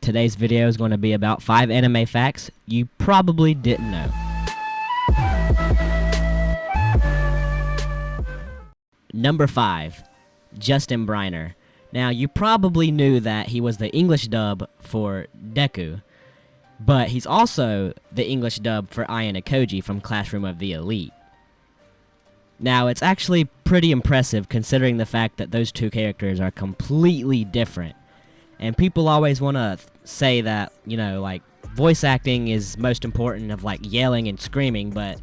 Today's video is going to be about 5 anime facts you probably didn't know. Number 5, Justin Briner. Now, you probably knew that he was the English dub for Deku, but he's also the English dub for Ayane Koji from Classroom of the Elite. Now, it's actually pretty impressive considering the fact that those two characters are completely different. And people always want to say that, like, voice acting is most important of, like, yelling and screaming, but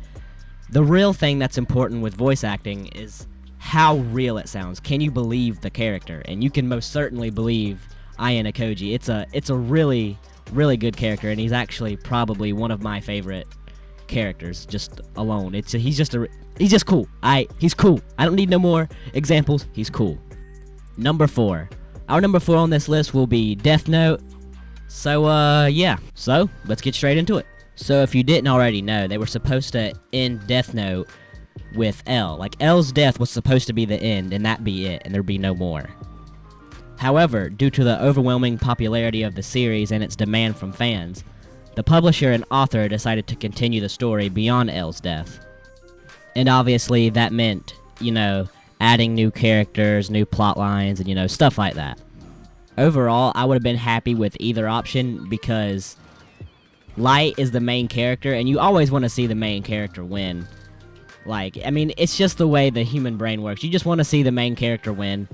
the real thing that's important with voice acting is how real it sounds. Can you believe the character? And you can most certainly believe Ayane Koji. It's a really, really good character, and he's actually probably one of my favorite characters just alone. He's just cool. He's cool. I don't need no more examples. He's cool. Number 4. Our number 4 on this list will be Death Note. So, yeah. So, let's get straight into it. So, if you didn't already know, they were supposed to end Death Note with L. Like, L's death was supposed to be the end, and that be it, and there'd be no more. However, due to the overwhelming popularity of the series and its demand from fans, the publisher and author decided to continue the story beyond L's death. And obviously, that meant, adding new characters, new plot lines, and, stuff like that. Overall, I would have been happy with either option because Light is the main character, and you always want to see the main character win. Like, it's just the way the human brain works. You just want to see the main character win.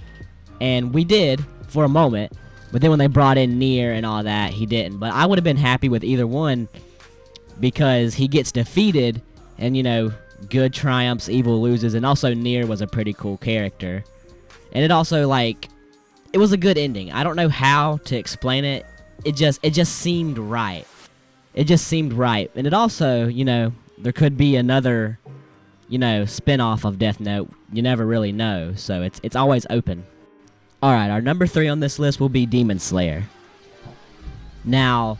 And we did, for a moment. But then when they brought in Nier and all that, he didn't. But I would have been happy with either one because he gets defeated and, good triumphs, evil loses. And also Nier was a pretty cool character. And it also, it was a good ending. I don't know how to explain it. It just seemed right. It just seemed right. And it also, there could be another spin-off of Death Note. You never really know, so it's always open. Alright, our number 3 on this list will be Demon Slayer. Now,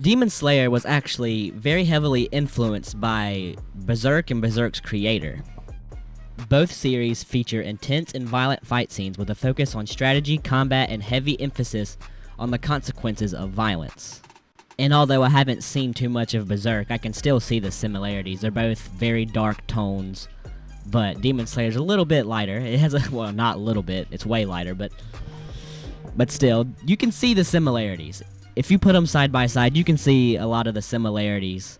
Demon Slayer was actually very heavily influenced by Berserk and Berserk's creator. Both series feature intense and violent fight scenes with a focus on strategy, combat, and heavy emphasis on the consequences of violence. And although I haven't seen too much of Berserk, I can still see the similarities. They're both very dark tones, but Demon Slayer's a little bit lighter. It has well, not a little bit, it's way lighter, but still, you can see the similarities. If you put them side by side, you can see a lot of the similarities.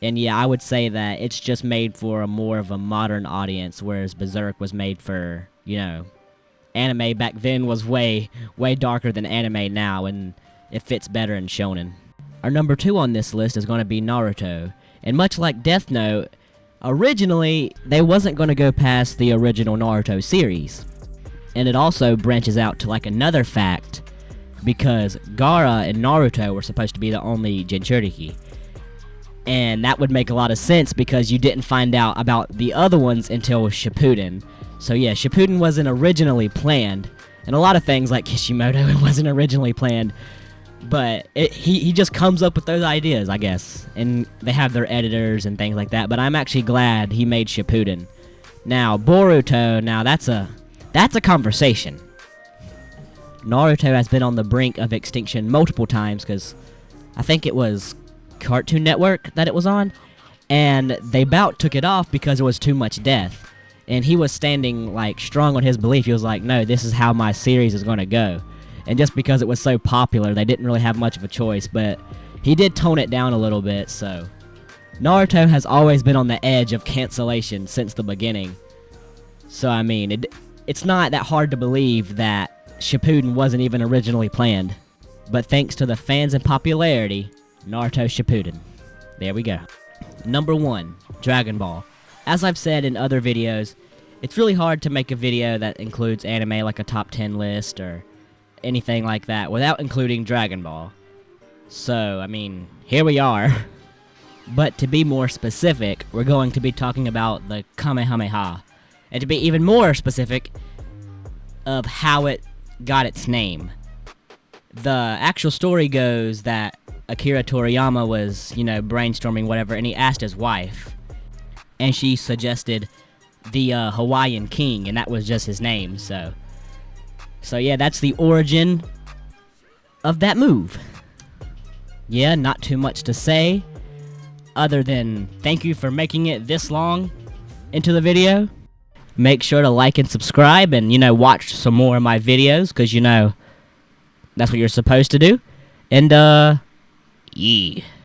And yeah, I would say that it's just made for more of a modern audience, whereas Berserk was made for, anime back then was way, way darker than anime now, and it fits better in shonen. Our number 2 on this list is going to be Naruto. And much like Death Note, originally, they wasn't going to go past the original Naruto series. And it also branches out to another fact, because Gaara and Naruto were supposed to be the only Jinchuriki. And that would make a lot of sense because you didn't find out about the other ones until Shippuden. So yeah, Shippuden wasn't originally planned. And a lot of things like Kishimoto, it wasn't originally planned. But he just comes up with those ideas, I guess. And they have their editors and things like that. But I'm actually glad he made Shippuden. Now, Boruto, that's a conversation. Naruto has been on the brink of extinction multiple times because I think it was Cartoon Network that it was on. And they about took it off because there was too much death. And he was standing, strong on his belief. He was like, no, this is how my series is going to go. And just because it was so popular, they didn't really have much of a choice, but he did tone it down a little bit, so Naruto has always been on the edge of cancellation since the beginning. So, it's not that hard to believe that Shippuden wasn't even originally planned. But thanks to the fans and popularity, Naruto Shippuden. There we go. Number 1, Dragon Ball. As I've said in other videos, it's really hard to make a video that includes anime like a top 10 list or anything like that without including Dragon Ball. So, here we are. But to be more specific, we're going to be talking about the Kamehameha. And to be even more specific of how it got its name. The actual story goes that Akira Toriyama was, brainstorming whatever, and he asked his wife. And she suggested the Hawaiian King, and that was just his name, So yeah, that's the origin of that move. Yeah, not too much to say, other than thank you for making it this long into the video. Make sure to like and subscribe and, watch some more of my videos, because, that's what you're supposed to do. And, yeah.